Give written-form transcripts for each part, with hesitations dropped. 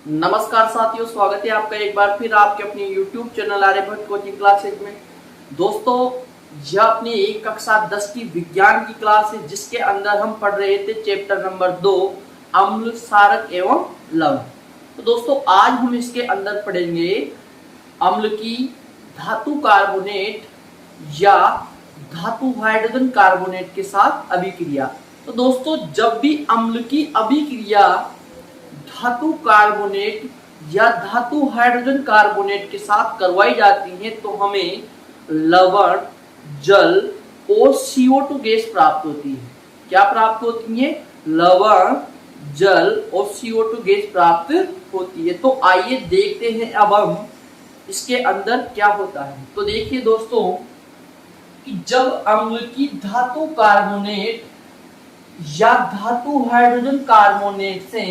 नमस्कार साथियों, स्वागत है आपका एक बार फिर आपके अपने YouTube channel Aryabhatta coaching classes में। दोस्तों, यह अपनी एक कक्षा 10 की विज्ञान की क्लास है जिसके अंदर हम पढ़ रहे थे चैप्टर नंबर 2 अम्ल, क्षारक एवं लवण। तो दोस्तों, आज हम इसके अंदर पढ़ेंगे अम्ल की धातु कार्बोनेट या धातु हाइड्रोजन कार्बोनेट के साथ अभिक्रिया। तो दोस्तों, जब भी अम्ल की अभिक्रिया धातु कार्बोनेट या धातु हाइड्रोजन कार्बोनेट के साथ करवाई जाती है तो हमें लवण, जल और CO2 गैस प्राप्त होती है। क्या प्राप्त होती है? लवण, जल और CO2 गैस प्राप्त होती है। तो आइए देखते हैं अब हम इसके अंदर क्या होता है। तो देखिए दोस्तों कि जब अम्ल की धातु कार्बोनेट या धातु हाइड्रोजन कार्बोनेट से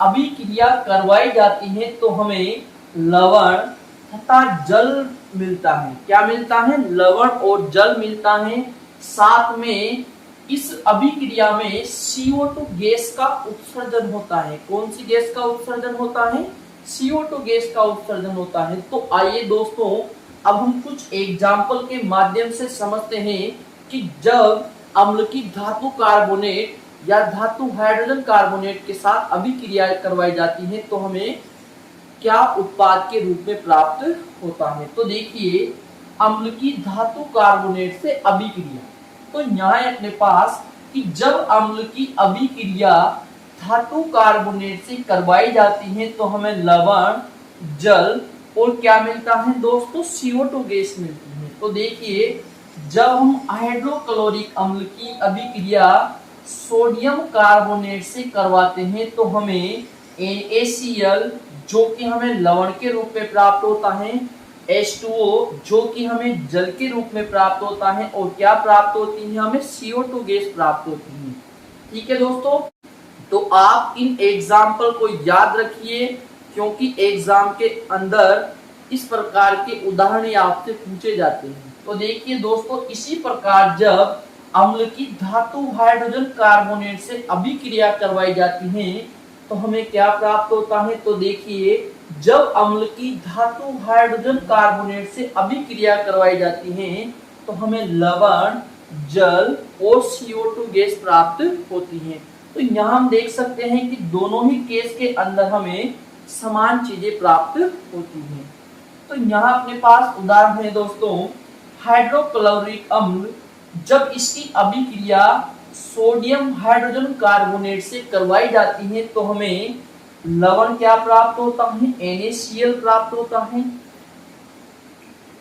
अभिक्रिया करवाई जाती है तो हमें लवण तथा जल मिलता है। क्या मिलता है? लवण और जल मिलता है। साथ में इस अभिक्रिया में CO2 गैस का उत्सर्जन होता है। कौन सी गैस का उत्सर्जन होता है? CO2 गैस का उत्सर्जन होता है। तो आइए दोस्तों, अब हम कुछ एग्जाम्पल के माध्यम से समझते हैं कि जब अम्ल की धातु कार्बोनेट या धातु हाइड्रोजन कार्बोनेट के साथ अभिक्रिया करवाई जाती है तो हमें क्या उत्पाद के रूप में प्राप्त होता है। तो देखिए, अम्ल की धातु कार्बोनेट से अभिक्रिया, तो यहाँ अपने पास कि जब अम्ल की अभिक्रिया धातु कार्बोनेट से करवाई जाती है तो हमें लवण, जल और क्या मिलता है दोस्तों? CO2 गैस मिलती है। तो देखिए, जब हम हाइड्रोक्लोरिक अम्ल की अभिक्रिया सोडियम कार्बोनेट से करवाते हैं तो हमें NaCl जो कि हमें लवण के रूप में प्राप्त होता है, H2O जो कि हमें जल के रूप में प्राप्त होता है और क्या प्राप्त होती है? हमें CO2 गैस प्राप्त होती है। ठीक है दोस्तों, तो आप इन एग्जाम्पल को याद रखिए क्योंकि एग्जाम के अंदर इस प्रकार के उदाहरण आपसे पूछे जाते हैं। तो देखिए दोस्तों, इसी प्रकार जब अम्ल की धातु हाइड्रोजन कार्बोनेट से अभिक्रिया करवाई जाती है तो हमें क्या प्राप्त होता है? तो देखिए, जब अम्ल की धातु हाइड्रोजन कार्बोनेट से अभिक्रिया करवाई जाती है तो हमें लवण, जल और CO2 गैस प्राप्त होती है। तो यहाँ हम देख सकते हैं कि दोनों ही केस के अंदर हमें समान चीजें प्राप्त होती हैं। तो यहाँ अपने पास उदाहरण है दोस्तों, हाइड्रोक्लोरिक अम्ल जब इसकी अभिक्रिया सोडियम हाइड्रोजन कार्बोनेट से करवाई जाती है तो हमें लवण क्या प्राप्त होता है? NaCl प्राप्त होता है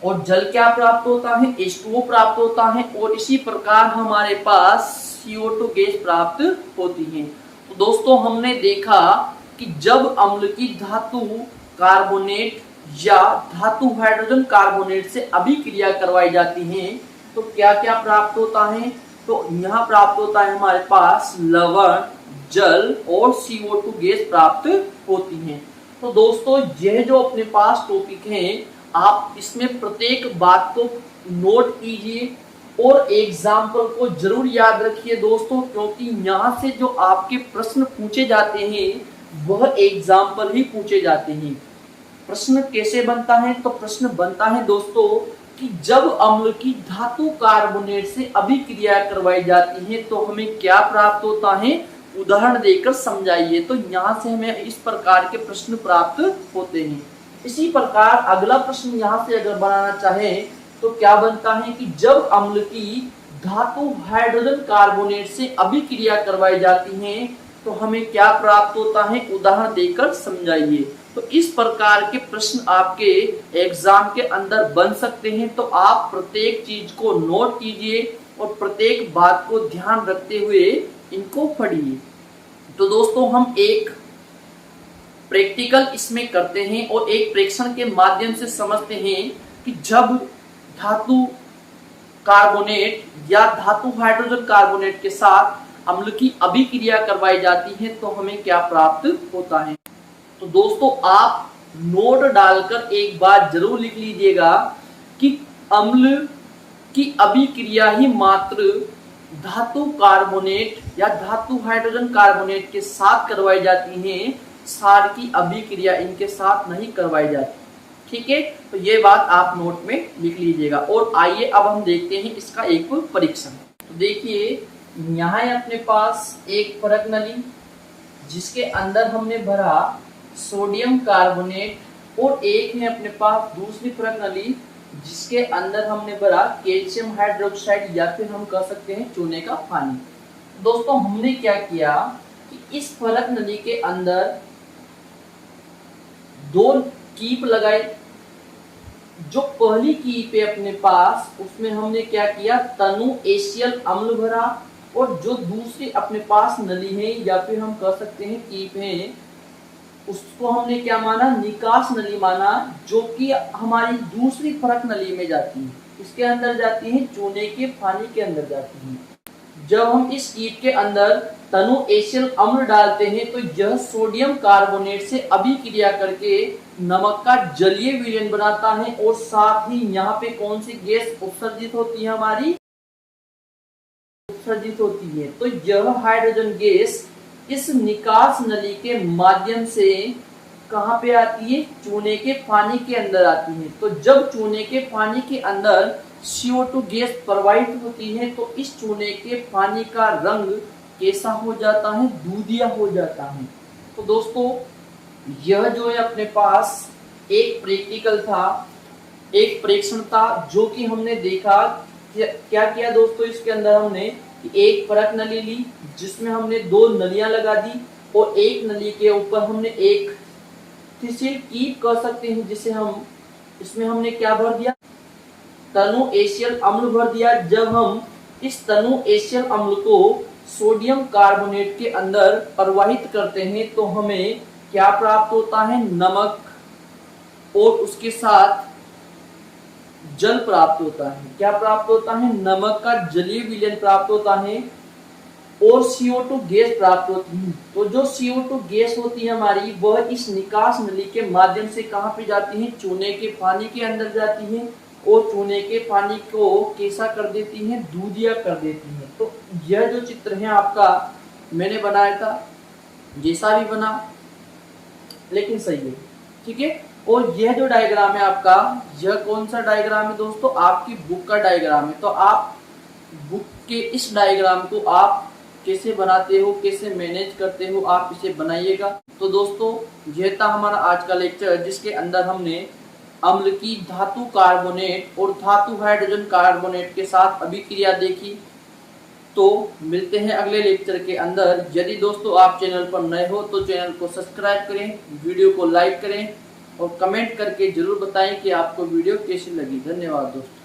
और जल क्या प्राप्त होता है? H2O प्राप्त होता है और इसी प्रकार हमारे पास CO2 गैस प्राप्त होती है। तो दोस्तों, हमने देखा कि जब अम्ल की धातु कार्बोनेट या धातु हाइड्रोजन कार्बोनेट से अभिक्रिया करवाई जाती है तो क्या क्या प्राप्त होता है? तो यहाँ प्राप्त होता है हमारे पास लवण, जल और CO2 गैस प्राप्त होती है। तो दोस्तों, यह जो अपने पास टॉपिक है आप इसमें प्रत्येक बात को नोट कीजिए और एग्जाम्पल को जरूर याद रखिए दोस्तों, क्योंकि यहाँ से जो आपके प्रश्न पूछे जाते हैं वह एग्जाम्पल ही पूछे जाते हैं। प्रश्न कैसे बनता है? तो प्रश्न बनता है दोस्तों कि जब अम्ल की धातु कार्बोनेट से अभिक्रिया करवाई जाती है तो हमें क्या प्राप्त होता है? उदाहरण देकर समझाइए। तो यहाँ से हमें इस प्रकार के प्रश्न प्राप्त होते हैं। इसी प्रकार अगला प्रश्न यहाँ से अगर बनाना चाहे तो क्या बनता है कि जब अम्ल की धातु हाइड्रोजन कार्बोनेट से अभिक्रिया करवाई जाती है तो हमें क्या प्राप्त होता है? उदाहरण देकर समझाइए। तो इस प्रकार के प्रश्न आपके एग्जाम के अंदर बन सकते हैं। तो आप प्रत्येक चीज को नोट कीजिए और प्रत्येक बात को ध्यान रखते हुए इनको पढ़िए। तो दोस्तों, हम एक प्रैक्टिकल इसमें करते हैं और एक प्रेक्षण के माध्यम से समझते हैं कि जब धातु कार्बोनेट या धातु हाइड्रोजन कार्बोनेट के साथ अम्ल की अभिक्रिया करवाई जाती है तो हमें क्या प्राप्त होता है। तो दोस्तों, आप नोट डालकर एक बात जरूर लिख लीजिएगा कि अम्ल की अभिक्रिया ही मात्र धातु कार्बोनेट या धातु हाइड्रोजन कार्बोनेट के साथ करवाई जाती है, क्षार की अभिक्रिया इनके साथ नहीं करवाई जाती। ठीक है, तो ये बात आप नोट में लिख लीजिएगा। और आइए अब हम देखते हैं इसका एक परीक्षण। तो देखिए यहाँ है अपने पास एक फरक नली जिसके अंदर हमने भरा सोडियम कार्बोनेट, और एक है अपने पास दूसरी फरक नली जिसके अंदर हमने भरा कैल्शियम हाइड्रोक्साइड या फिर हम कह सकते हैं चूने का पानी। दोस्तों हमने क्या किया कि इस फरक नली के अंदर दो कीप लगाए। जो पहली कीप है अपने पास उसमें हमने क्या किया, तनु एशियल अम्ल भरा, और जो दूसरी अपने पास नली है या फिर हम कह सकते हैं कीप है, उसको हमने क्या माना, निकास नली माना, जो कि हमारी दूसरी फरक नली में जाती है। इसके अंदर जाती है चूने के पानी के अंदर जाती है। जब हम इस कीट के अंदर तनु एशियल अम्ल डालते हैं तो यह सोडियम कार्बोनेट से अभिक्रिया करके नमक का जलीय विलयन बनाता है, और साथ ही यहाँ पे कौन सी गैस उत्सर्जित होती है, हमारी उत्सर्जित होती है। तो यह हाइड्रोजन गैस इस निकास नली के माध्यम से कहाँ पे आती है, चूने के पानी के अंदर आती है। तो जब चूने के पानी के अंदर CO2 गैस प्रवाहित होती है तो इस चूने के पानी का रंग कैसा हो जाता है, दूधिया हो जाता है। तो दोस्तों यह जो है अपने पास एक प्रैक्टिकल था, एक परीक्षण था, जो कि हमने देखा क्या किया दोस्तों। इसके अंदर हमने एक फरक नली ली जिसमें हमने दो नलियां लगा दी, और एक नली के ऊपर हमने एक थिसिल कीप कह सकते हैं जिसे हम, इसमें हमने क्या भर दिया, तनु एशियल अम्ल भर दिया। जब हम इस तनु एशियल अम्ल को सोडियम कार्बोनेट के अंदर प्रवाहित करते हैं तो हमें क्या प्राप्त होता है, नमक, और उसके साथ जल प्राप्त होता है। क्या प्राप्त होता है, नमक का जलीय विलयन प्राप्त होता है, और CO2 गैस प्राप्त होती है। तो जो CO2 गैस होती है हमारी, वह इस निकास नली के माध्यम से कहाँ पे जाती है, चूने के पानी के अंदर जाती है, और चूने के पानी को कैसा कर देती है, दूधिया कर देती है। तो यह जो चित्र है आपका मैंने बनाया था, जैसा भी बना लेकिन सही है। ठीक है, और यह जो डायग्राम है आपका, यह कौन सा डायग्राम है दोस्तों, आपकी बुक का डायग्राम है। तो आप बुक के इस डायग्राम को आप कैसे बनाते हो, कैसे मैनेज करते हो, आप इसे बनाइएगा। तो दोस्तों यह था हमारा आज का लेक्चर, जिसके अंदर हमने अम्ल की धातु कार्बोनेट और धातु हाइड्रोजन कार्बोनेट के साथ अभिक्रिया देखी। तो मिलते हैं अगले लेक्चर के अंदर। यदि दोस्तों आप चैनल पर नए हो तो चैनल को सब्सक्राइब करें, वीडियो को लाइक करें, और कमेंट करके जरूर बताएं कि आपको वीडियो कैसी लगी। धन्यवाद दोस्तों।